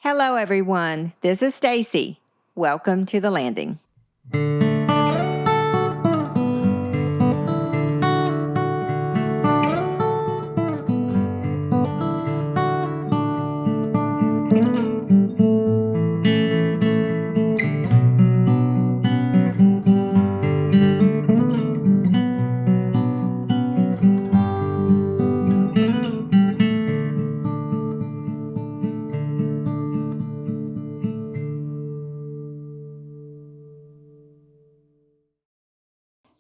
Hello, everyone. This is Stacy. Welcome to The Landing.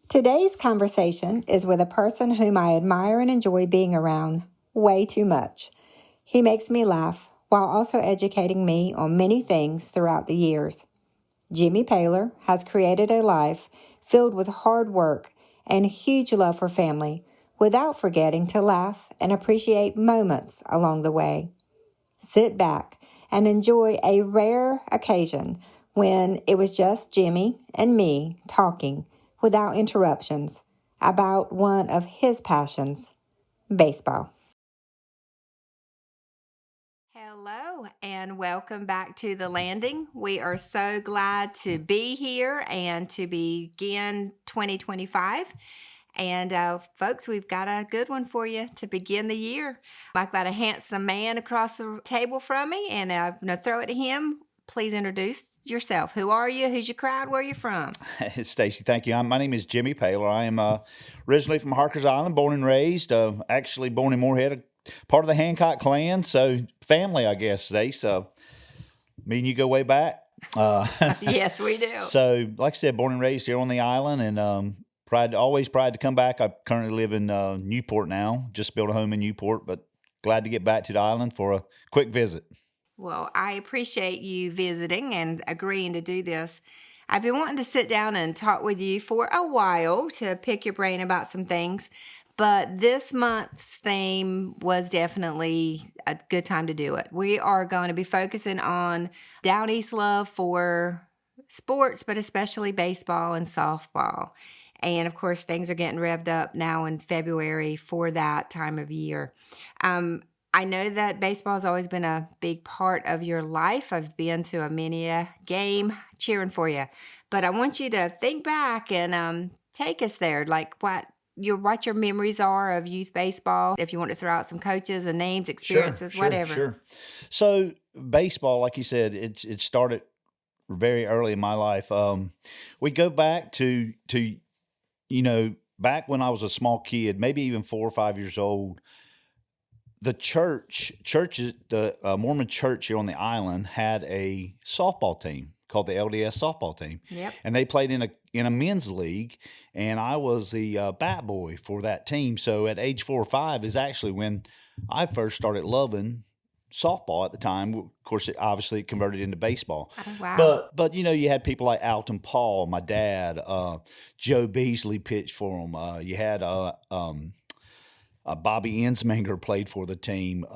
Today's conversation is with a person whom I admire and enjoy being around way too much. He makes me laugh while also educating me on many things throughout the years. Jimmy Paylor has created a life filled with hard work and huge love for family without forgetting to laugh and appreciate moments along the way. Sit back and enjoy a rare occasion when it was just Jimmy and me talking without interruptions about one of his passions, baseball. Hello and welcome back to The Landing. We are so glad to be here and to begin 2025. And folks, we've got a good one for you to begin the year. I've got a handsome man across the table from me, and I'm going to throw it to him. Please introduce yourself. Who are you? Who's your crowd? Where are you from? Stacy, thank you. My name is Jimmy Paylor. I am originally from Harkers Island, born and raised, actually born in Moorhead, part of the Hancock clan, so family, I guess, Stace. Me and you go way back. Yes, we do. So, like I said, born and raised here on the island, and always proud to come back. I currently live in Newport now, just built a home in Newport, but glad to get back to the island for a quick visit. Well, I appreciate you visiting and agreeing to do this. I've been wanting to sit down and talk with you for a while to pick your brain about some things, but this month's theme was definitely a good time to do it. We are going to be focusing on Down East love for sports, but especially baseball and softball. And of course, things are getting revved up now in February for that time of year. I know that baseball has always been a big part of your life. I've been to a many a game cheering for you. But I want you to think back and take us there, like what your memories are of youth baseball. If you want to throw out some coaches and names, experiences, whatever. Sure. So baseball, like you said, it started very early in my life. We go back to back when I was a small kid, maybe even 4 or 5 years old. The the Mormon church here on the island had a softball team called the LDS softball team. Yep. And they played in a men's league, and I was the bat boy for that team. So at age 4 or 5 is actually when I first started loving softball at the time. Of course, it obviously converted into baseball. Oh, wow. But you had people like Alton Paul, my dad, Joe Beasley pitched for them. You had Bobby Ensminger played for the team.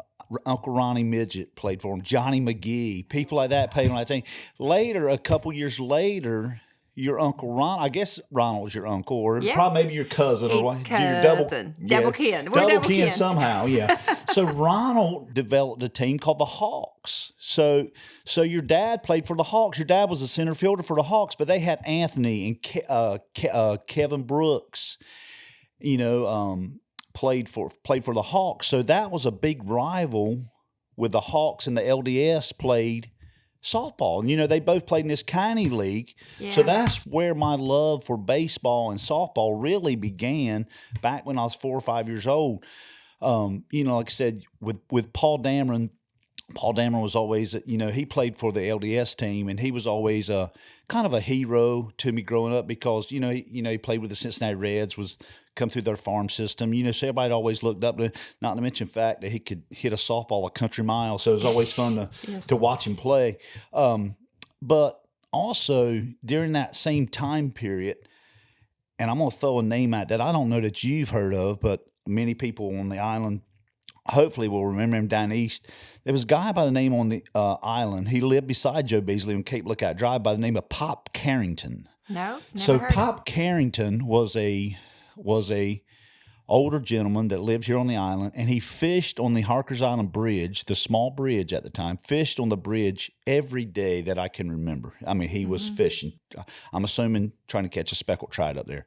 Uncle Ronnie Midget played for him. Johnny McGee, people like that played on that team. Later, a couple years later, your Uncle Ron, I guess Ronald was your uncle, or probably maybe your cousin. Or Cousin. Your double kin. We're double kin somehow, yeah. So Ronald developed a team called the Hawks. So your dad played for the Hawks. Your dad was a center fielder for the Hawks, but they had Anthony and Kevin Brooks, played for the Hawks. So that was a big rival with the Hawks, and the LDS played softball. And, they both played in this county league. Yeah. So that's where my love for baseball and softball really began back when I was 4 or 5 years old. Like I said, with Paul Dameron. Paul Dameron was always, he played for the LDS team, and he was always kind of a hero to me growing up because, he played with the Cincinnati Reds, come through their farm system, so everybody always looked up to him, not to mention the fact that he could hit a softball a country mile, so it was always fun to watch him play. But also, during that same time period, and I'm going to throw a name out that I don't know that you've heard of, but many people on the island hopefully will remember him down east. There was a guy by the name on the island. He lived beside Joe Beasley on Cape Lookout Drive by the name of Pop Carrington. No, never so heard Pop Carrington was a older gentleman that lived here on the island, and he fished on the Harkers Island Bridge, the small bridge at the time, fished on the bridge every day that I can remember. I mean, he was fishing. I'm assuming trying to catch a speckled trout up there.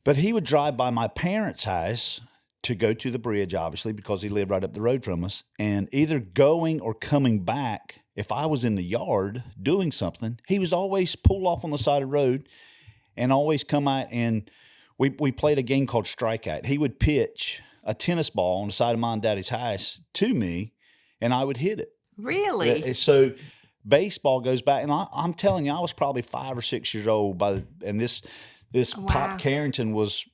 But he would drive by my parents' house to go to the bridge, obviously, because he lived right up the road from us. And either going or coming back, if I was in the yard doing something, he was always pull off on the side of the road and always come out, and we played a game called Strikeout. He would pitch a tennis ball on the side of my and Daddy's house to me, and I would hit it. Really? So baseball goes back, and I'm telling you, I was probably 5 or 6 years old and this Wow. Pop Carrington was,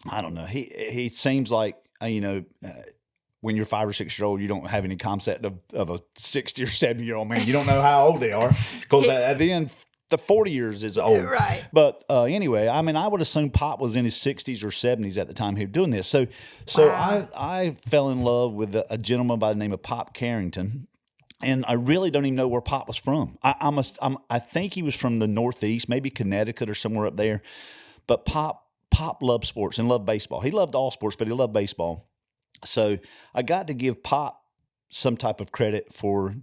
I don't know, he seems like, when you're 5 or 6 years old, you don't have any concept of a 60 or 70-year-old man. You don't know how old they are, because at the end, the 40 years is old. Right. But anyway, I mean, I would assume Pop was in his 60s or 70s at the time he was doing this. So Wow. I fell in love with a gentleman by the name of Pop Carrington. And I really don't even know where Pop was from. I think he was from the Northeast, maybe Connecticut or somewhere up there. But Pop loved sports and loved baseball. He loved all sports, but he loved baseball. So I got to give Pop some type of credit for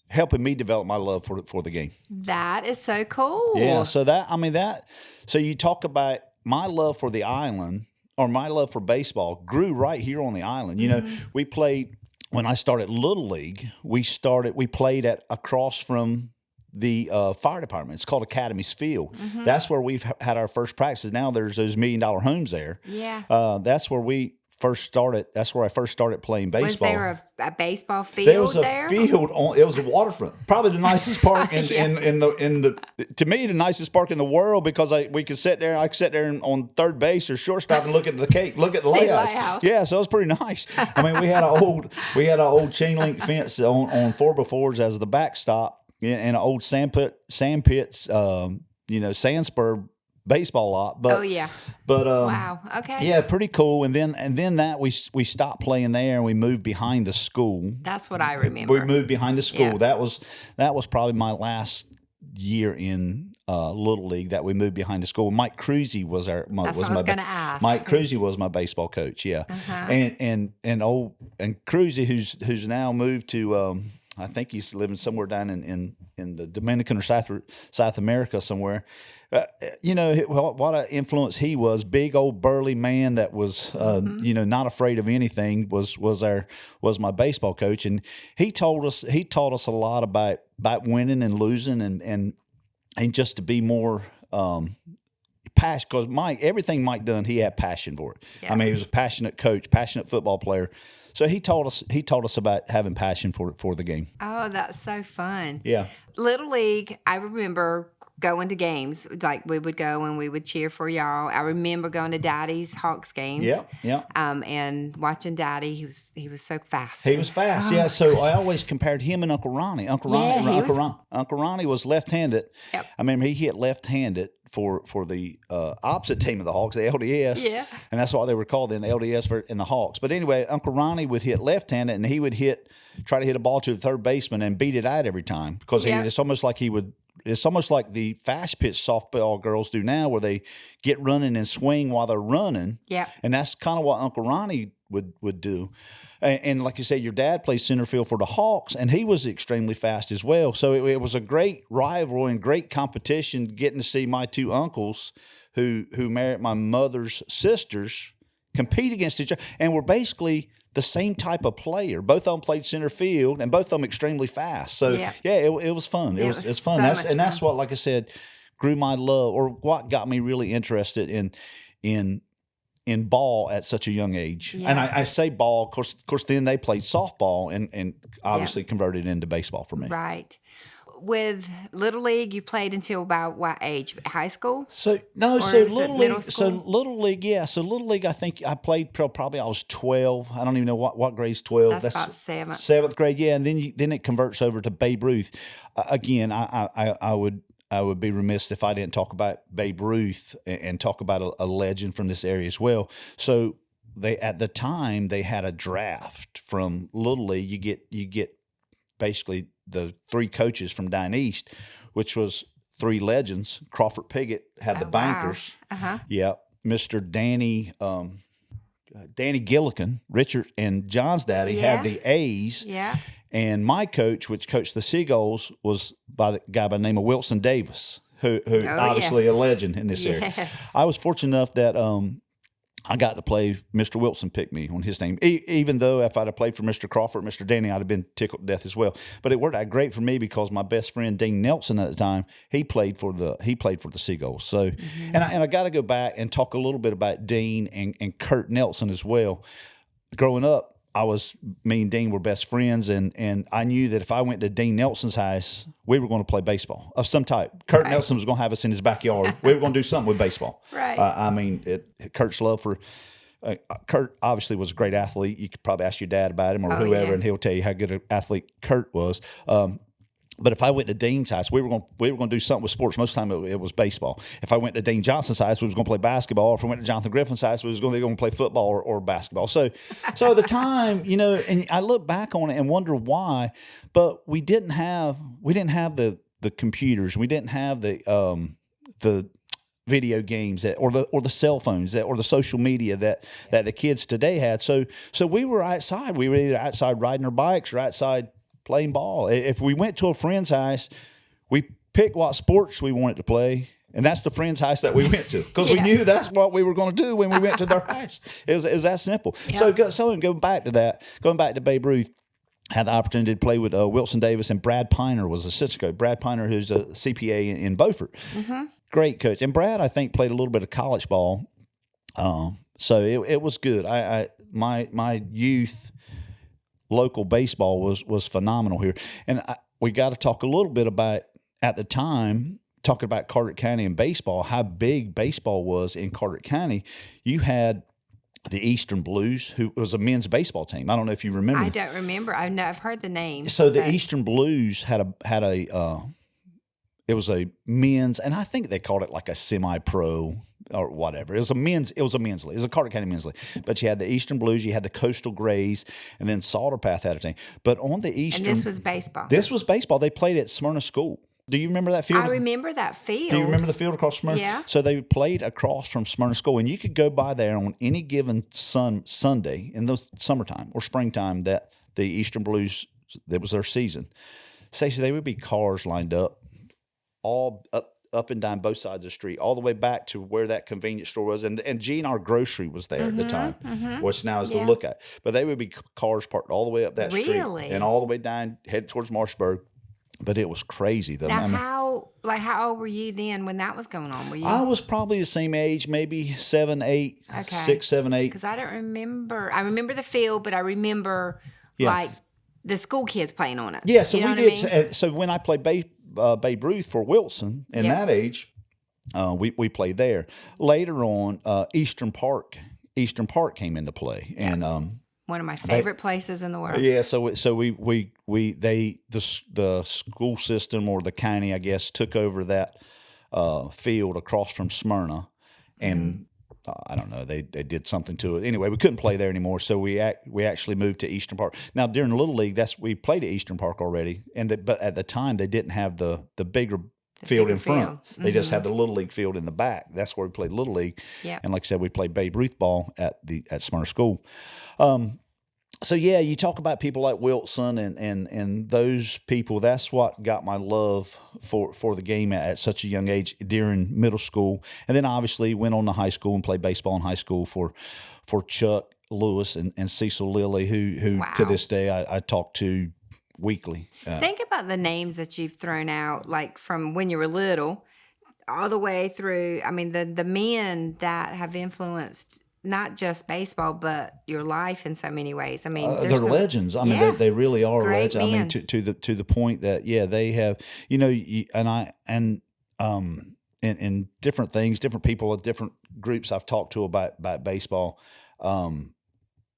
helping me develop my love for the game. That is so cool. Yeah. So you talk about my love for the island, or my love for baseball grew right here on the island. You know, we played. When I started Little League, we played across from the fire department. It's called Academy's Field. That's where we've had our first practices. Now there's those $1 million homes there. Yeah. That's where we first started. That's where I first started playing baseball. Was there a baseball field There was a there? field it was a waterfront. Probably the nicest park Yeah. to me, the nicest park in the world, because I could sit there on third base or shortstop and look at the layouts. layout. Yeah, so it was pretty nice. I mean, we had an old chain link fence on 4x4s as the backstop, and an old sand pits, sand spur baseball lot. But Oh yeah. but Wow. Okay. yeah, pretty cool. And then that we stopped playing there, and we moved behind the school. That's what I remember. We moved behind the school. Yeah. That was probably my last year in Little League, that we moved behind the school. Mike Cruzy was That's what I was going to ask. Mike Cruzy was my baseball coach. Yeah, and Cruzy, who's now moved to I think he's living somewhere down in the Dominican or South America somewhere. What an influence he was. Big old burly man that was not afraid of anything, was my baseball coach, and he taught us a lot about winning and losing, and just to be more passion, because everything Mike done, he had passion for it. Yeah. I mean, he was a passionate coach, passionate football player. So he taught us about having passion for the game. Oh, that's so fun. Yeah. Little League, I remember going to games. Like, we would go and we would cheer for y'all. I remember going to Daddy's Hawks games. Yeah. And watching Daddy. He was so fast. He was fast, yeah. So I always compared him and Uncle Ronnie. Uncle Ronnie was left-handed. Yep. I remember he hit left-handed for the opposite team of the Hawks, the LDS. Yeah. And that's what they were called then, the LDS and the Hawks. But anyway, Uncle Ronnie would hit left-handed, and he would try to hit a ball to the third baseman and beat it out every time, because it's almost like the fast pitch softball girls do now, where they get running and swing while they're running. Yeah. And that's kind of what Uncle Ronnie would do. And like you said, your dad plays center field for the Hawks, and he was extremely fast as well. So it was a great rivalry and great competition, getting to see my two uncles who married my mother's sisters compete against each other. And were basically the same type of player. Both of them played center field, and both of them extremely fast. So it was fun. It was fun. That's what, like I said, grew my love, or what got me really interested in ball at such a young age. Yeah. And I say ball, of course then they played softball and obviously converted into baseball for me. Right. With Little League, you played until about what age? High school? Little middle League. school? So Little League, yeah. So Little League, I think I played probably I was 12. I don't even know what grade's 12. That's about seventh. Seventh grade, yeah. And then it converts over to Babe Ruth. Again, I would be remiss if I didn't talk about Babe Ruth and talk about a legend from this area as well. So at the time they had a draft from Little League. You get basically the three coaches from down east, which was three legends. Crawford Piggott had the bankers. Wow. Uh-huh. Yeah. Mr. Danny Gillikin, Richard and John's daddy, Yeah. had the A's. Yeah. And my coach, which coached the Seagulls, was by the guy by the name of Wilson Davis, who obviously yes. a legend in this area. Yes. I was fortunate enough that I got to play. Mr. Wilson picked me on his team. Even though if I'd have played for Mr. Crawford, Mr. Danny, I'd have been tickled to death as well. But it worked out great for me because my best friend Dean Nelson at the time, he played for the Seagulls. So, and I got to go back and talk a little bit about Dean and Kurt Nelson as well. Growing up, me and Dean were best friends, and I knew that if I went to Dean Nelson's house, we were going to play baseball of some type. Kurt Nelson was going to have us in his backyard. We were going to do something with baseball. Right. I mean, Kurt's love for Kurt obviously was a great athlete. You could probably ask your dad about him or whoever, yeah. and he'll tell you how good an athlete Kurt was. But if I went to Dean's house, we were going to do something with sports. Most of the time it was baseball. If I went to Dean Johnson's house, we was going to play basketball. If I went to Jonathan Griffin's house, we was going to play football or basketball. So at the time, and I look back on it and wonder why, but we didn't have the computers. We didn't have the video games or the cell phones or the social media that the kids today had. So we were outside. We were either outside riding our bikes or outside playing ball. If we went to a friend's house, we picked what sports we wanted to play, and that's the friend's house that we went to because we knew that's what we were going to do when we went to their house. It was that simple. Yeah. So going back to that, going back to Babe Ruth, had the opportunity to play with Wilson Davis, and Brad Piner was assistant coach. Brad Piner, who's a CPA in Beaufort. Mm-hmm. Great coach. And Brad, I think, played a little bit of college ball. So it was good. My youth local baseball was phenomenal here. And we got to talk a little bit about, at the time, talking about Carteret County and baseball, how big baseball was in Carteret County. You had the Eastern Blues, who was a men's baseball team. I don't know if you remember. I don't remember. I've heard the name. So the Eastern Blues had it was a men's, and I think they called it like a semi-pro or whatever. It was a men's league. It was a Carteret County men's league. But you had the Eastern Blues, you had the Coastal Grays, and then Salter Path had a team. But on the Eastern... And this was baseball. This was baseball. They played at Smyrna School. Do you remember that field? I remember that field. Do you remember the field across Smyrna? Yeah. So they played across from Smyrna School, and you could go by there on any given Sunday in the summertime or springtime that the Eastern Blues, that was their season. Stacey, they would be cars lined up, all up and down both sides of the street, all the way back to where that convenience store was. And GNR Grocery was there at the time, which now is the Lookout. But they would be cars parked all the way up that street and all the way down, headed towards Marshburg. But it was crazy. How old were you then when that was going on? Were you? I was probably the same age, maybe 7, 8, 6, 7, 8. Because I don't remember. I remember the field, but I remember like the school kids playing on it. Yeah, so you know we did. I mean? So when I played Babe Ruth for Wilson in that age, we played there. Later on, Eastern Park came into play, and one of my favorite places in the world. Yeah, so the school system or the county, I guess, took over that field across from Smyrna, and I don't know, they did something to it. Anyway, we couldn't play there anymore, so we actually moved to Eastern Park. Now during the Little League, we played at Eastern Park already, but at the time they didn't have the bigger field in front. They just had the Little League field in the back. That's where we played Little League. Yeah. And like I said, we played Babe Ruth ball at Smyrna School. So yeah, you talk about people like Wilson and those people. That's what got my love for the game at such a young age during middle school, and then obviously went on to high school and played baseball in high school for Chuck Lewis and Cecil Lilly, who to this day I talk to weekly. Think about the names that you've thrown out, like from when you were little, all the way through. I mean, the men that have influenced not just baseball, but your life in so many ways. I mean, they're legends. I mean, they really are legends. Men. I mean, to the point that they have, and different things, different people, different groups I've talked to about baseball.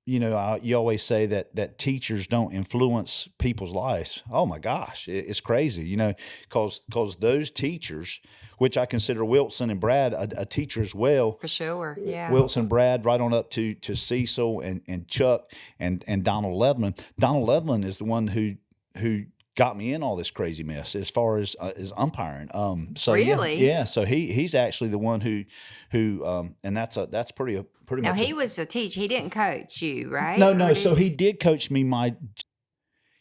You always say that teachers don't influence people's lives. Oh my gosh, it's crazy. Because those teachers, which I consider Wilson and Brad a teacher as well. For sure, yeah. Wilson, Brad, right on up to Cecil and Chuck and Donald Leatherman. Donald Leatherman is the one who got me in all this crazy mess as far as umpiring. So Really? yeah. So he's actually the one who and that's pretty Now, much. he was a teacher. He didn't coach you, right? No, Or no. did So he? he did coach me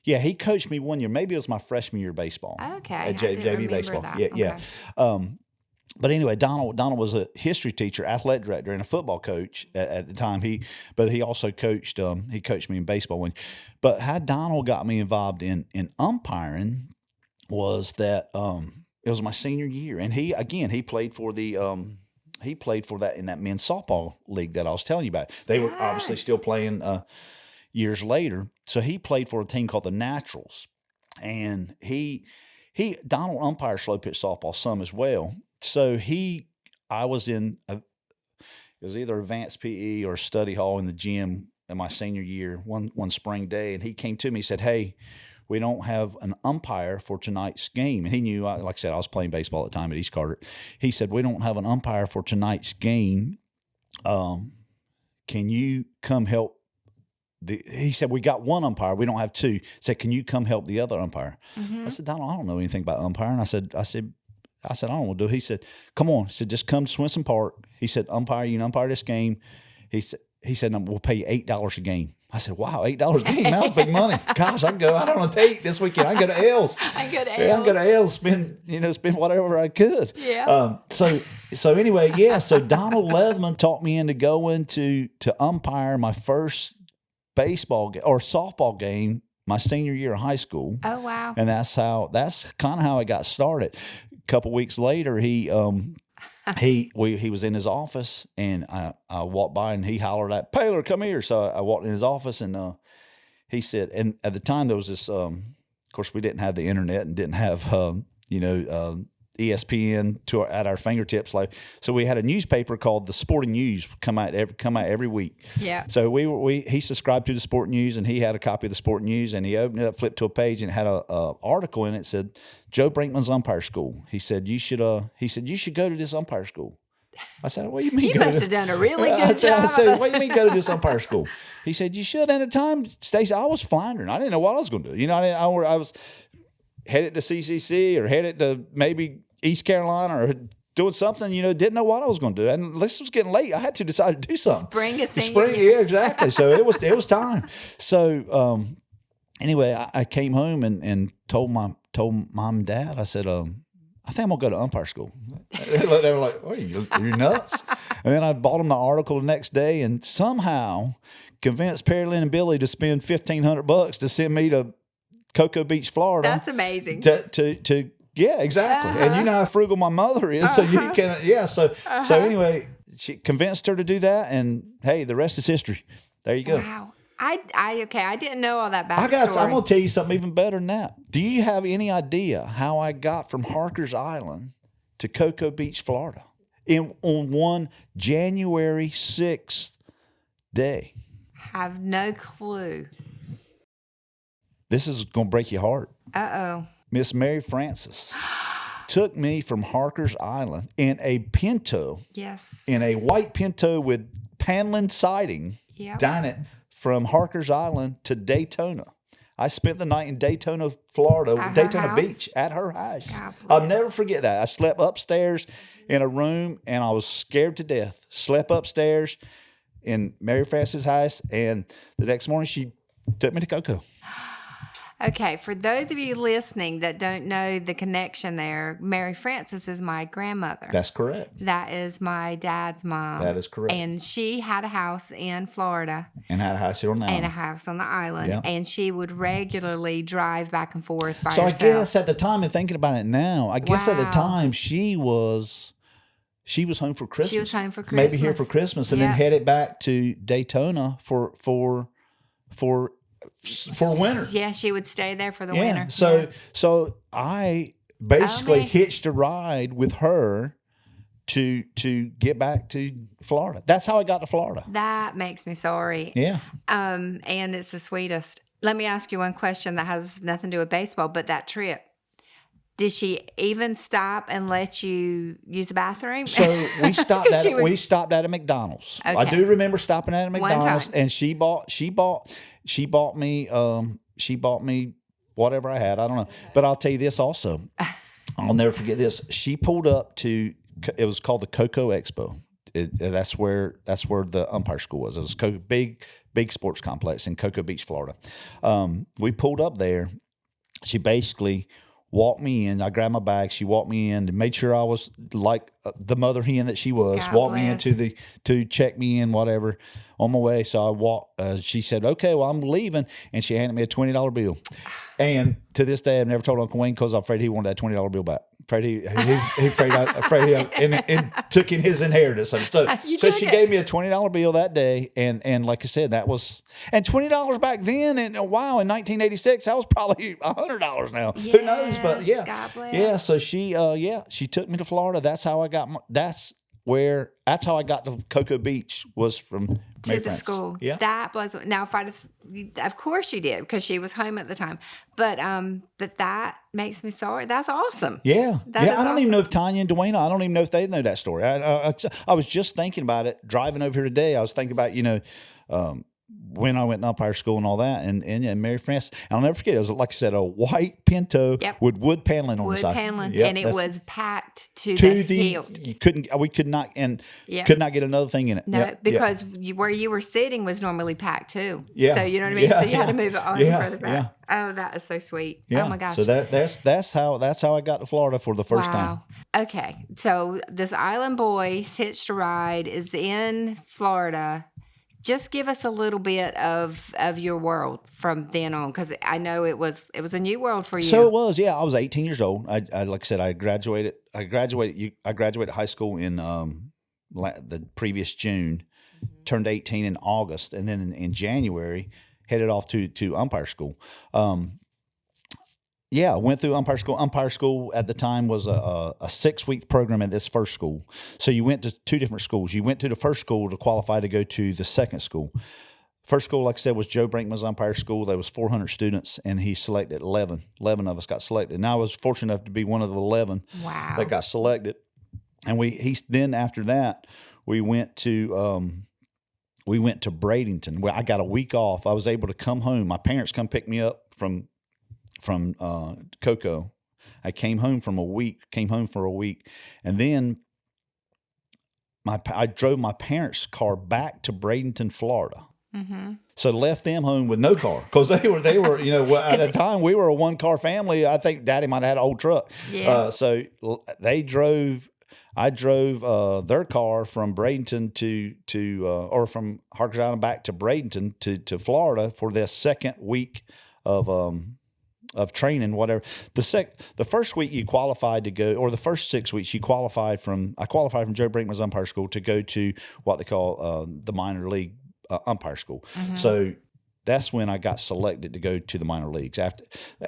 he coached me 1 year. Maybe it was my freshman year of baseball. Okay, At I didn't JV remember baseball. that. Yeah, Okay. yeah. But anyway, Donald was a history teacher, athletic director, and a football coach at the time. But he also coached. He coached me in baseball. But how Donald got me involved in umpiring was that it was my senior year, and he played for that in that men's softball league that I was telling you about. They were obviously still playing years later. So he played for a team called the Naturals, and Donald umpires slow pitch softball some as well. So I was in it was either advanced PE or study hall in the gym in my senior year one spring day, and he came to me and said, "Hey, we don't have an umpire for tonight's game." And he knew, like I said, I was playing baseball at the time at East Carter. He said, "We don't have an umpire for tonight's game. Can you come help?" He said, "We got one umpire. We don't have two." He said, "Can you come help the other umpire?" I said, "Donald, I don't know anything about umpiring." I said, I don't want to do it. He said, "Come on." He said, "Just come to Swenson Park." He said, "You can umpire this game." He said, "We'll pay you $8 a game." I said, "Wow, $8 a game? That's big money." Gosh, I can go. I don't want to take this weekend. I can go to L's. I go to Yeah, I can go to L's, spend whatever I could. Yeah. So anyway, yeah. So Donald Leatherman talked me into going to umpire my first baseball or softball game my senior year of high school. Oh, wow. And that's kind of how it got started. A couple weeks later, he was in his office, and I walked by, and he hollered at Paylor, "Come here." So I walked in his office, and he said, and at the time there was this, of course we didn't have the internet and didn't have ESPN at our fingertips, so we had a newspaper called the Sporting News come out every week. Yeah. So he subscribed to the Sporting News, and he had a copy of the Sporting News, and he opened it up, flipped to a page, and it had a article in it that said Joe Brinkman's umpire school. He said you should go to this umpire school. I said, "What do you mean?" You must have done a really good job. I said, "What do you mean go to this umpire school?" He said, "You should." And at the time, Stacey, I was floundering. I didn't know what I was going to do. I was headed to CCC or headed to maybe East Carolina or doing something, didn't know what I was going to do. And this was getting late. I had to decide to do something. Spring is senior year. Yeah, exactly. So it was time. So anyway, I came home and told mom and dad, I said, "I think I'm going to go to umpire school." They were like, "Oh, you're nuts." And then I bought them the article the next day and somehow convinced Perry Lynn and Billy to spend $1,500 to send me to Cocoa Beach, Florida. That's amazing. To yeah, exactly. And you know how frugal my mother is, so you can So anyway, she convinced her to do that, and hey, the rest is history. There you go. Wow. I didn't know all that backstory. I'm gonna tell you something even better than that. Do you have any idea how I got from Harker's Island to Cocoa Beach, Florida, on one January 6th day? Have no clue. This is gonna break your heart. Uh-oh. Miss Mary Francis took me from Harker's Island in a Pinto. Yes. In a white Pinto with paneling siding. Yep. Down it from Harker's Island to Daytona. I spent the night in Daytona, Florida, At her Daytona house? Beach, at her house. God I'll bless. never forget that. I slept upstairs in a room, and I was scared to death. Slept upstairs in Mary Francis' house, and the next morning she took me to Cocoa. Okay, for those of you listening that don't know the connection there, Mary Frances is my grandmother. That's correct. That is my dad's mom. That is correct. And she had a house in Florida And had a house here on the and a island. house on the island. Yeah. And she would regularly drive back and forth by So herself. I guess at the time, and thinking about it now, I guess at the Wow. time she was home for Christmas. She was home for Maybe here Christmas. for Christmas, and Yeah. then headed back to Daytona for winter. Yeah, she would stay there for the Yeah. winter. So I basically man. hitched a ride with her to get back to Florida. That's how I got to Florida. That makes me sorry. Yeah. And it's the sweetest. Let me ask you one question that has nothing to do with baseball, but that trip. Did she even stop and let you use the bathroom? So we stopped at She would- we stopped at a McDonald's. I Okay. do remember stopping at a One McDonald's, time. and she bought me whatever I had. I don't know. But I'll tell you this also. I'll never forget this. She pulled up to, it was called the Cocoa Expo. That's where the umpire school was. It was a big sports complex in Cocoa Beach, Florida. We pulled up there. She basically walked me in. I grabbed my bag. She walked me in and made sure I was like the mother hen that she was. God walked bless. me in to check me in, whatever, on my way. So I walked. She said, "Okay, well, I'm leaving," and she handed me a $20 bill. And to this day, I've never told Uncle Wayne because I'm afraid he wanted that $20 bill back. Afraid and took in his inheritance. So she gave me a $20 bill that day, and like I said, that was and $20 back then, and wow, in 1986, that was probably $100 now. Who knows? But yeah, God bless. yeah. So she took me to Florida. That's how I got that's how I got to Cocoa Beach was from To Mary the Frances. school. Yeah. That was now. Of course she did because she was home at the time. But that makes me sorry. That's awesome. Yeah, That is I don't awesome. even know if Tanya and Dwayne. I don't even know if they know that story. I was just thinking about it driving over here today. I was thinking about when I went to umpire school and all that, and Mary Frances. And I'll never forget. It was like I said, a white Pinto with wood paneling on the side. Wood paneling, Yep, and it was packed to to the hilt. we could not Yep. could not get another thing in it. No, Yep, because where you were sitting was normally packed too. Yeah. So you know what I mean. Yeah, So you had to move it on further back. yeah. Oh, that is so sweet. Yeah. Oh my gosh. So that's how I got to Florida for the first time. Okay. So this Island Boys Hitched a Ride is in Florida. Just give us a little bit of your world from then on, because I know it was a new world for you. So it was, yeah. I was 18 years old. I like I said, I graduated high school in the previous June, turned 18 in August, and then in January headed off to umpire school. I went through umpire school. Umpire school at the time was a 6-week program at this first school. So you went to 2 different schools. You went to the first school to qualify to go to the second school. First school, like I said, was Joe Brinkman's umpire school. There was 400 students, and he selected 11. 11 of us got selected. And I was fortunate enough to be one of the 11 that got selected. And then after that, we went to Bradenton. Well, I got a week off. I was able to come home. My parents come pick me up from Cocoa. I came home for a week, and then I drove my parents' car back to Bradenton, Florida. Mm-hmm. So left them home with no car because they were at the time we were a 1-car family. I think Daddy might have had an old truck. Yeah. So they drove. I drove their car from Bradenton or from Harkers Island back to Bradenton to Florida for this second week of training, whatever. The first week you qualified to go, or the first 6 weeks I qualified from Joe Brinkman's umpire school to go to what they call the minor league umpire school. Mm-hmm. So that's when I got selected to go to the minor leagues after.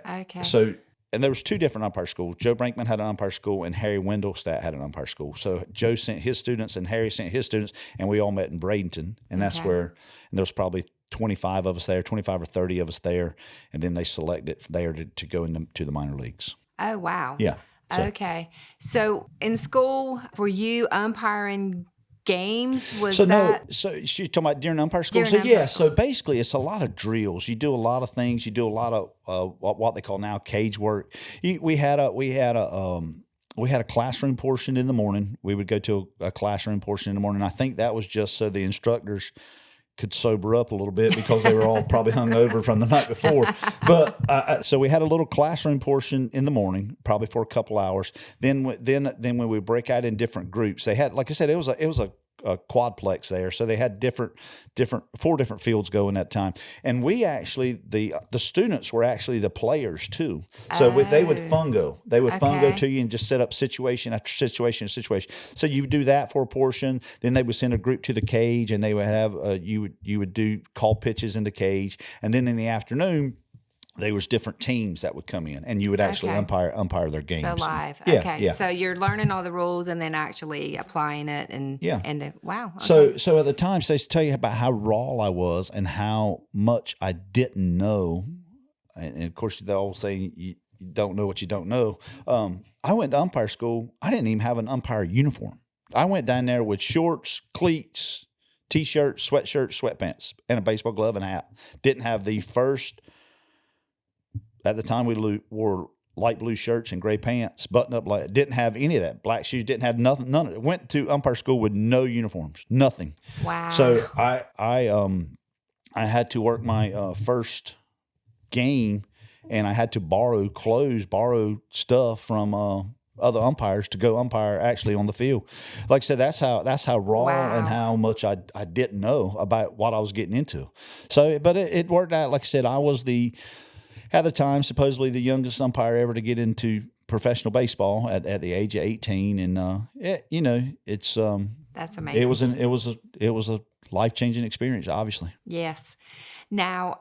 Okay. So, and there was 2 different umpire schools. Joe Brinkman had an umpire school, and Harry Wendelstadt had an umpire school. So Joe sent his students, and Harry sent his students, and we all met in Bradenton, and that's where. And there was probably 25 of us there, 25 or 30 of us there, and then they selected there to go into the minor leagues. Oh, wow. Yeah. Okay. So in school, were you umpiring games? So you're talking about during umpire school? So basically it's a lot of drills. You do a lot of things. You do a lot of what they call now cage work. We had a classroom portion in the morning. We would go to a classroom portion in the morning. I think that was just so the instructors could sober up a little bit because they were all probably hung over from the night before. But so we had a little classroom portion in the morning, probably for a couple hours. Then when we break out in different groups, they had, like I said, it was a quadplex there, so they had 4 different fields going at that time. And we actually the students were actually the players too. So they would fungo. They would fungo to you and just set up situation after situation. So you would do that for a portion. Then they would send a group to the cage, and they would have you would do call pitches in the cage. And then in the afternoon, there was different teams that would come in, and you would actually umpire their games. So live. Yeah, okay. yeah. So you're learning all the rules and then actually applying it, and wow. Okay. So at the time, so they tell you about how raw I was and how much I didn't know, and of course they all say you don't know what you don't know. I went to umpire school. I didn't even have an umpire uniform. I went down there with shorts, cleats, t-shirt, sweatshirt, sweatpants, and a baseball glove and a hat. Didn't have the first at the time we wore light blue shirts and gray pants, button up, like didn't have any of that. Black shoes, didn't have nothing. None of it. Went to umpire school with no uniforms, nothing. Wow. So I had to work my first game, and I had to borrow stuff from other umpires to go umpire actually on the field. Like I said, that's how raw Wow. and how much I didn't know about what I was getting into. So, but it worked out. Like I said, I was at the time supposedly the youngest umpire ever to get into professional baseball at the age of 18, and it's That's amazing. it was a life-changing experience, obviously. Yes. Now,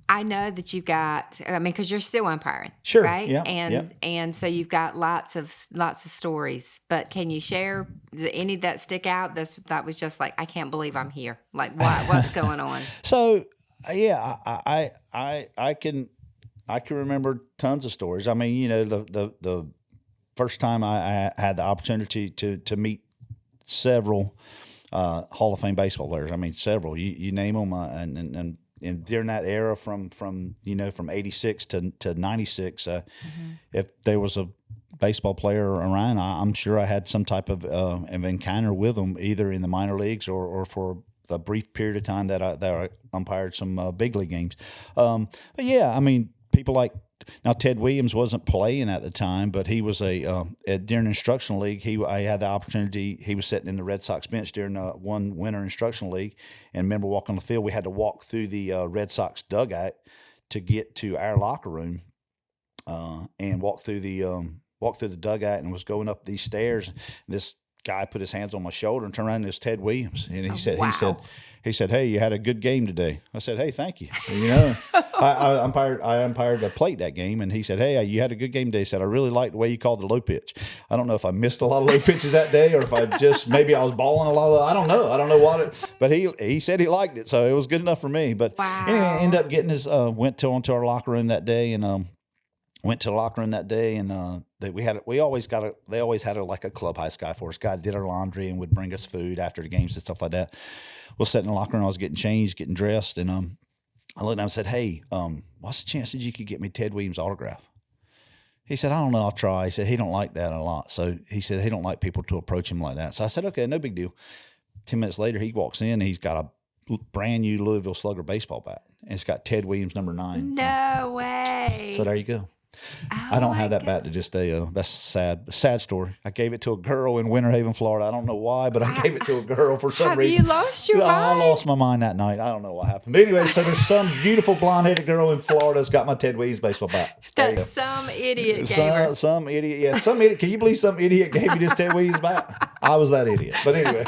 I know that you've got, because you're still umpiring, Sure. right? Yeah. And so you've got lots of stories. But can you share any that stick out? That was just like, I can't believe I'm here. Like, what's going on? So, yeah, I can remember tons of stories. I mean, the first time I had the opportunity to meet several Hall of Fame baseball players. I mean, several. You name them, and during that era from 86 to 96, if there was a baseball player around, I'm sure I had some type of encounter with them, either in the minor leagues or for the brief period of time that I umpired some big league games. But yeah, I mean, people like, now Ted Williams wasn't playing at the time, but he was during instructional league. I had the opportunity. He was sitting in the Red Sox bench during one winter instructional league, and remember walking on the field. We had to walk through the Red Sox dugout to get to our locker room, and walk through the dugout, and was going up these stairs. This guy put his hands on my shoulder and turned around, and it was Ted Williams, and he said, "Hey, you had a good game today." I said, "Hey, thank you." I umpired a plate that game, and he said, "Hey, you had a good game today." He said, "I really liked the way you called the low pitch." I don't know if I missed a lot of low pitches that day, or if maybe I was balling a lot. I don't know what but he said he liked it, so it was good enough for me. But anyway, I ended up getting onto our locker room that day, and went to the locker room that day, and they always had like a clubhouse guy for us. Guy did our laundry and would bring us food after the games and stuff like that. We'll sit in the locker room. I was getting changed, getting dressed, and I looked down and said, "Hey, what's the chances you could get me Ted Williams' autograph?" He said, "I don't know. I'll try." He said he don't like that a lot. So he said he don't like people to approach him like that. So I said, "Okay, no big deal." 10 minutes later, he walks in, and he's got a brand new Louisville Slugger baseball bat, and it's got Ted Williams number 9. No way. So there you go. Oh, I don't have that bat to this day. That's a sad story. I gave it to a girl in Winter Haven, Florida. I don't know why, but I gave it to a girl for some reason. Have you lost your mind? I lost my mind that night. I don't know what happened. But anyway, so there's some beautiful blonde-headed girl in Florida that's got my Ted Williams baseball bat. That's some idiot gave her. Some idiot. Yeah, some idiot. Can you believe some idiot gave me this Ted Williams bat? I was that idiot. But anyway.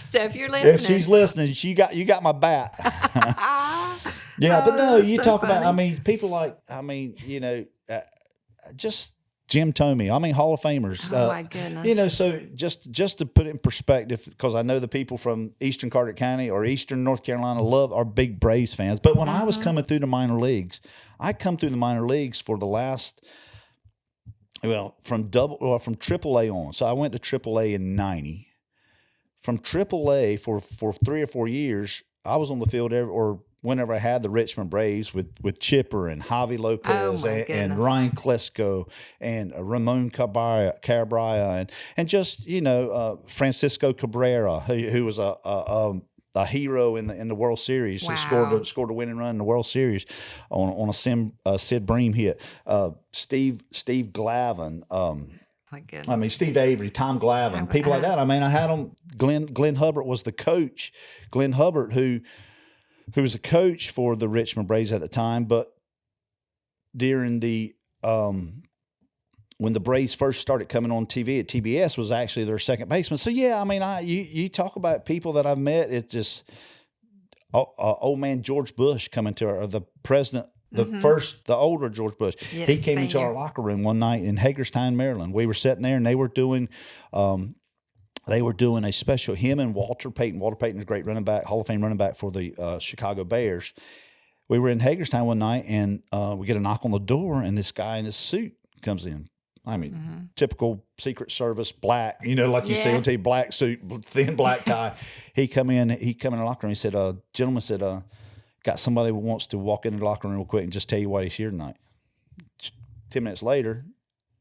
So if you're listening. If she's listening, you got my bat. Yeah, but no, you talk about, I mean, people like, just Jim Tomey. I mean, Hall of Famers. Oh my goodness. So just to put it in perspective, because I know the people from Eastern Carteret County or Eastern North Carolina are big Braves fans. But when I was coming through the minor leagues, I come through the minor leagues for the last, from AAA on. So I went to AAA in 90. From AAA for 3 or 4 years, I was on the field whenever I had the Richmond Braves with Chipper and Javi Lopez and Ryan Klesko and Ramon Cabrera and just Francisco Cabrera, who was a hero in the World Series. Wow. He scored a winning run in the World Series on a Sid Bream hit. Steve Glavine. My goodness. I mean, Steve Avery, Tom Glavine, people like that. I mean, I had them. Glenn Hubbard was the coach. Glenn Hubbard, who was a coach for the Richmond Braves at the time, but during the when the Braves first started coming on TV at TBS, was actually their second baseman. So yeah, I mean, you talk about people that I've met. It's just old man George Bush coming to the president. The older George Bush. Yes, he came into our locker room one night in Hagerstown, Maryland. We were sitting there, and they were doing a special. Him and Walter Payton. Walter Payton is a great running back, Hall of Fame running back for the Chicago Bears. We were in Hagerstown one night, and we get a knock on the door, and this guy in his suit comes in. I mean, typical Secret Service black, like you see on TV, black suit, thin black tie. He come in the locker room. He said, "Gentleman said, got somebody who wants to walk into the locker room real quick and just tell you why he's here tonight." 10 minutes later,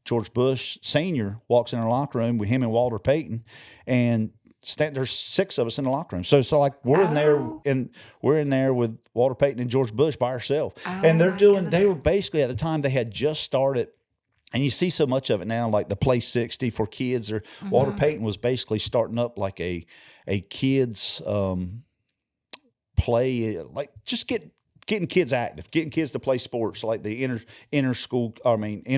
George Bush Sr. walks in our locker room with him and Walter Payton, and there's 6 of us in the locker room. So like we're in there with Walter Payton and George Bush by ourselves, and they were basically at the time they had just started. And you see so much of it now, like the Play 60 for kids. Or Walter Payton was basically starting up like a kids play, like just getting kids active, getting kids to play sports, like the inner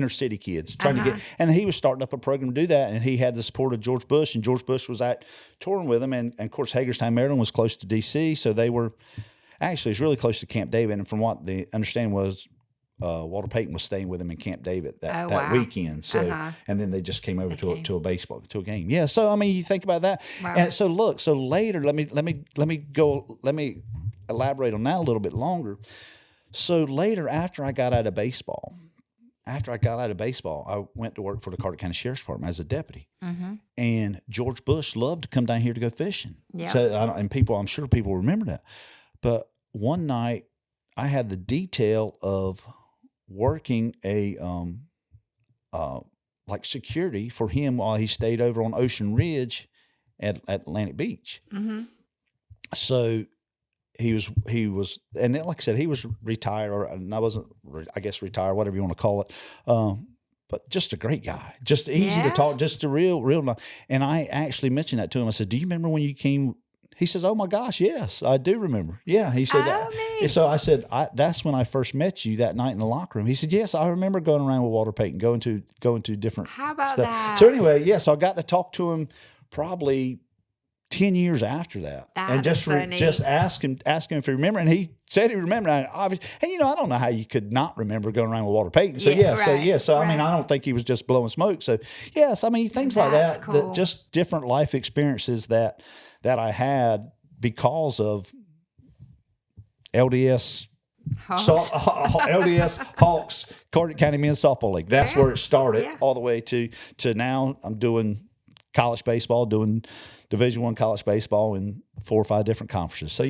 city kids trying to get. And he was starting up a program to do that, and he had the support of George Bush, and George Bush was out touring with him. And of course, Hagerstown, Maryland was close to D.C., so they were actually it's really close to Camp David. And from what the understanding was, Walter Payton was staying with him in Camp David that weekend. So, and then they just came over to a game. Yeah. So, I mean, you think about that. Wow. And so later, let me elaborate on that a little bit longer. So later, after I got out of baseball, I went to work for the Carter County Sheriff's Department as a deputy. And George Bush loved to come down here to go fishing. Yeah. So, I'm sure people remember that. But one night, I had the detail of working like security for him while he stayed over on Ocean Ridge at Atlantic Beach. So he was, and then, like I said, he was retired, I guess retired, whatever you want to call it. But just a great guy, just easy to talk, just a real nice. And I actually mentioned that to him. I said, "Do you remember when you came?" He says, "Oh my gosh, yes, I do remember." Yeah, he said. So I said, "That's when I first met you that night in the locker room." He said, "Yes, I remember going around with Walter Payton, going to different." How about stuff. that? So anyway, yes, I got to talk to him probably 10 years after that, and just ask him if he remembered, and he said he remembered. And obviously, and I don't know how you could not remember going around with Walter Payton. So I mean, I don't think he was just blowing smoke. So yes, I mean things like that, cool. Just different life experiences that I had because of LDS Hawks, Carter County Men's Softball League. That's where it started, all the way to now. I'm doing college baseball, doing Division I college baseball in 4 or 5 different conferences. So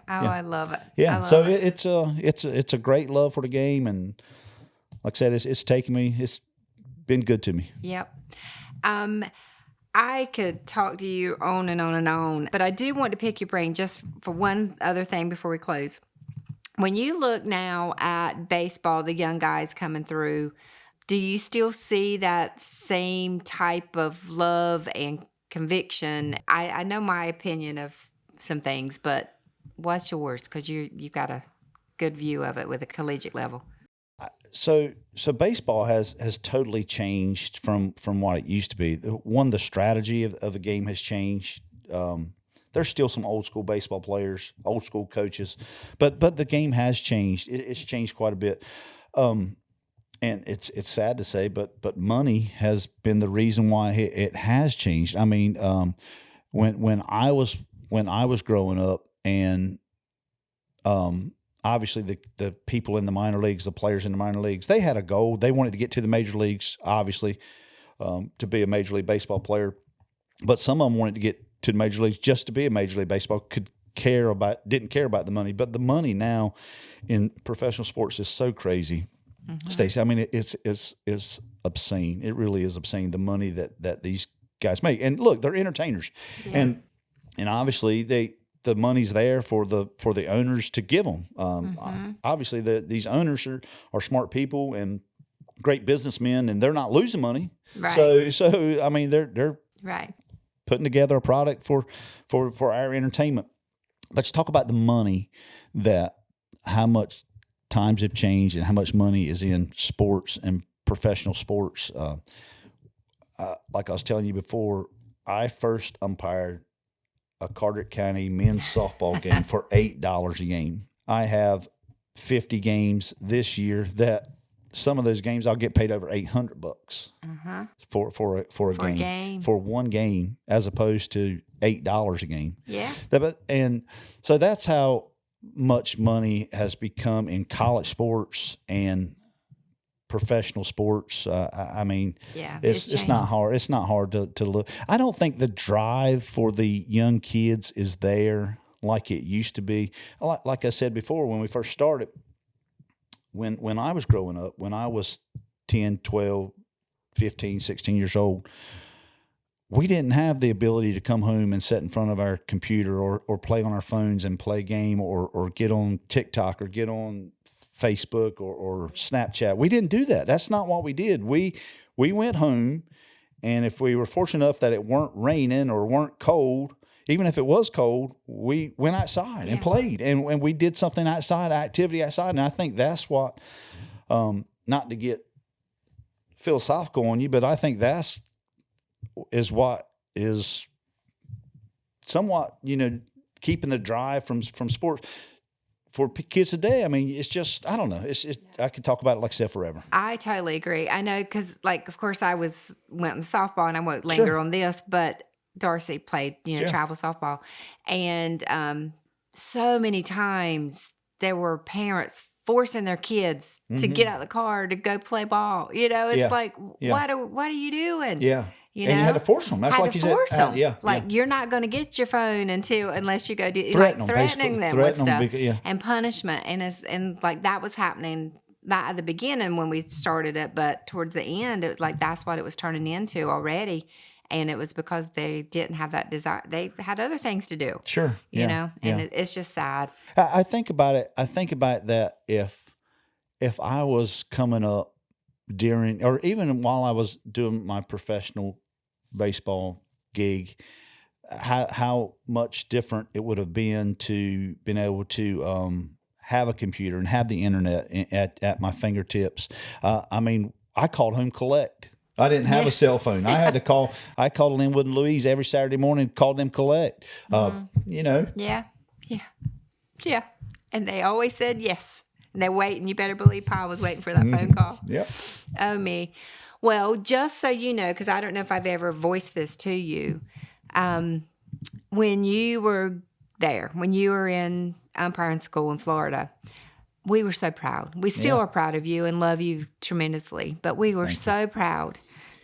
I love it. It's a great love for the game, and like I said, it's been good to me. Yep. I could talk to you on and on and on, but I do want to pick your brain just for one other thing before we close. When you look now at baseball, the young guys coming through, do you still see that same type of love and conviction? I know my opinion of some things, but what's yours? Because you've got a good view of it with a collegiate level. So baseball has totally changed from what it used to be. The strategy of the game has changed. There's still some old school baseball players, old school coaches, but the game has changed. It's changed quite a bit. And it's sad to say, but money has been the reason why it has changed. I mean, when I was growing up, and obviously the people in the minor leagues, the players in the minor leagues, they had a goal. They wanted to get to the major leagues, obviously, to be a Major League Baseball player. But some of them wanted to get to the major leagues just to be a Major League Baseball. Didn't care about the money. But the money now in professional sports is so crazy. Stacey, I mean, it's obscene. It really is obscene, the money that these guys make. And look, they're entertainers, and obviously the money's there for the owners to give them. Obviously, these owners are smart people and great businessmen, and they're not losing money. Right. So I mean, they're right putting together a product for our entertainment. Let's talk about the money, how much times have changed and how much money is in sports and professional sports. Like I was telling you before, I first umpired a Carter County men's softball game for $8 a game. I have 50 games this year that some of those games I'll get paid over $800 for a game for one game, as opposed to $8 a game. Yeah. And so that's how much money has become in college sports and professional sports. I mean, it's not hard. It's not hard to look. I don't think the drive for the young kids is there like it used to be. Like I said before, when we first started, when I was growing up, when I was 10, 12, 15, 16 years old, we didn't have the ability to come home and sit in front of our computer or play on our phones and play a game or get on TikTok or get on Facebook or Snapchat. We didn't do that. That's not what we did. We went home, and if we were fortunate enough that it weren't raining or weren't cold, even if it was cold, we went outside and played, and we did something outside, activity outside. And I think that's what, not to get philosophical on you, but I think is what is somewhat, keeping the drive from sports for kids today. I mean, it's just, I don't know. I could talk about it, like I said, forever. I totally agree. I know, because, of course, I went in softball, and I won't linger on this, but Darcy played, travel softball. And so many times there were parents forcing their kids to get out of the car to go play ball. It's like, what are you doing? Yeah. And you had to force them. That's like you said. You're not going to get your phone unless you go do threatening them with stuff and punishment. And that was happening not at the beginning when we started it, but towards the end, it was like that's what it was turning into already. And it was because they didn't have that desire. They had other things to do. Sure. And it's just sad. I think about it. I think about that if I was coming up during, or even while I was doing my professional baseball gig, how much different it would have been to been able to have a computer and have the internet at my fingertips. I mean, I called home collect. I didn't have a cell phone. I had to call. I called Linwood and Louise every Saturday morning, called them collect. Yeah. And they always said yes. And they wait, and you better believe Pa was waiting for that phone call. Yep. Oh, me. Well, just so you know, because I don't know if I've ever voiced this to you, when you were there, when you were in umpiring school in Florida, we were so proud. We still are proud of you and love you tremendously. But we were so proud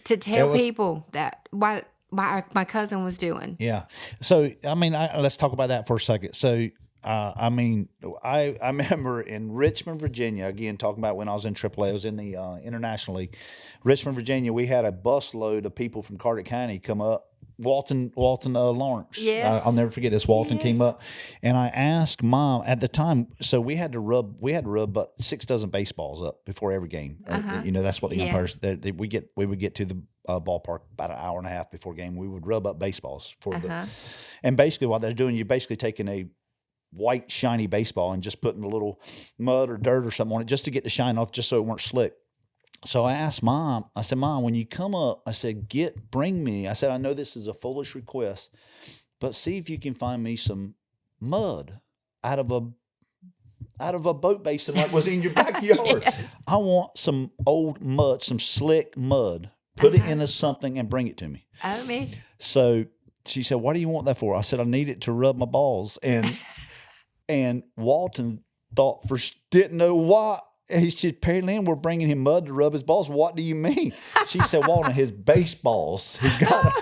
to tell people that what my cousin was doing. Yeah. So, I mean, let's talk about that for a second. So, I mean, I remember in Richmond, Virginia, again, talking about when I was in AAA, I was in the International League. Richmond, Virginia, we had a busload of people from Carter County come up. Walton Lawrence. Yes. I'll never forget this. Walton came up, and I asked Mom at the time. So we had to rub about 6 dozen baseballs up before every game. That's what the umpires. We would get to the ballpark about an hour and a half before game. We would rub up baseballs for and basically what they're doing, you're basically taking a white shiny baseball and just putting a little mud or dirt or something on it just to get the shine off, just so it weren't slick. So I asked Mom, I said, Mom, when you come up, I said, bring me. I said, I know this is a foolish request, but see if you can find me some mud out of a boat basin like was in your backyard. Yes. I want some old mud, some slick mud. Put it into something and bring it to me. Oh, me. So she said, what do you want that for? I said, I need it to rub my balls. And Walton didn't know what. He said, Perry Lynn, we're bringing him mud to rub his balls. What do you mean? She said, Walton, his baseballs. He's got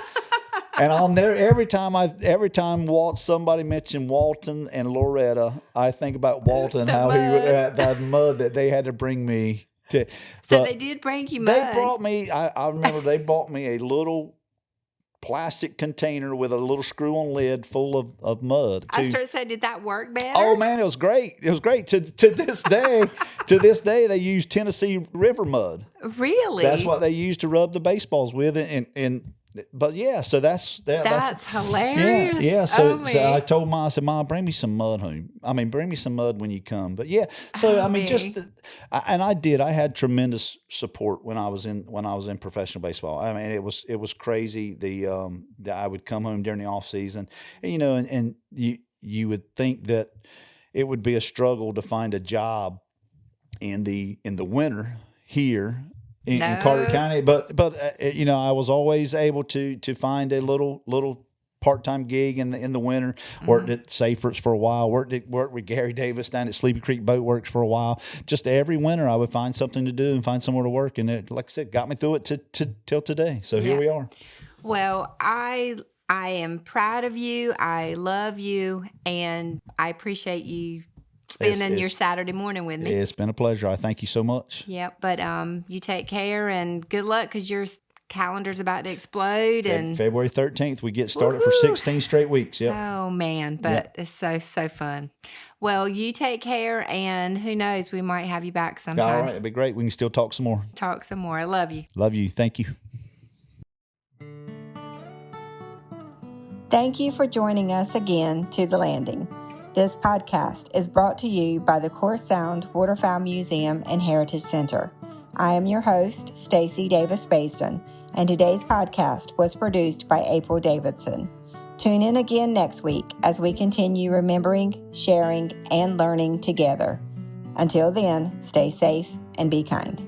and I'll never, every time somebody mentioned Walton and Loretta, I think about Walton, how he that mud that they had to bring me to. So they did bring you mud. They brought me, I remember they bought me a little plastic container with a little screw-on lid full of mud. I started to say, did that work better? Oh man, it was great. It was great. To this day, they use Tennessee River mud. Really? That's what they use to rub the baseballs with, but yeah, so that's hilarious. Yeah. So I told Mom, I said, Mom, bring me some mud home. I mean, bring me some mud when you come. But yeah, so I mean, and I did. I had tremendous support when I was in professional baseball. I mean, it was crazy. I would come home during the off season, and you would think that it would be a struggle to find a job in the winter here. In Carter County, but I was always able to find a little part-time gig in the winter. Worked at Safefords for a while. Worked with Gary Davis down at Sleepy Creek Boat Works for a while. Just every winter, I would find something to do and find somewhere to work, and it, like I said, got me through it till today. So here we are. Well, I am proud of you. I love you, and I appreciate you spending your Saturday morning with me. It's been a pleasure. I thank you so much. Yep, but you take care and good luck because your calendar's about to explode. And February 13th, we get started Woo-hoo! for 16 straight weeks. Yep. Oh, man, but it's so fun. Well, you take care, and who knows, we might have you back sometime. All right, it'd be great. We can still talk some more. Talk some more. I love you. Love you. Thank you. Thank you for joining us again to The Landing. This podcast is brought to you by the Core Sound Waterfowl Museum and Heritage Center. I am your host, Stacy Davis Basden, and today's podcast was produced by April Davidson. Tune in again next week as we continue remembering, sharing, and learning together. Until then, stay safe and be kind.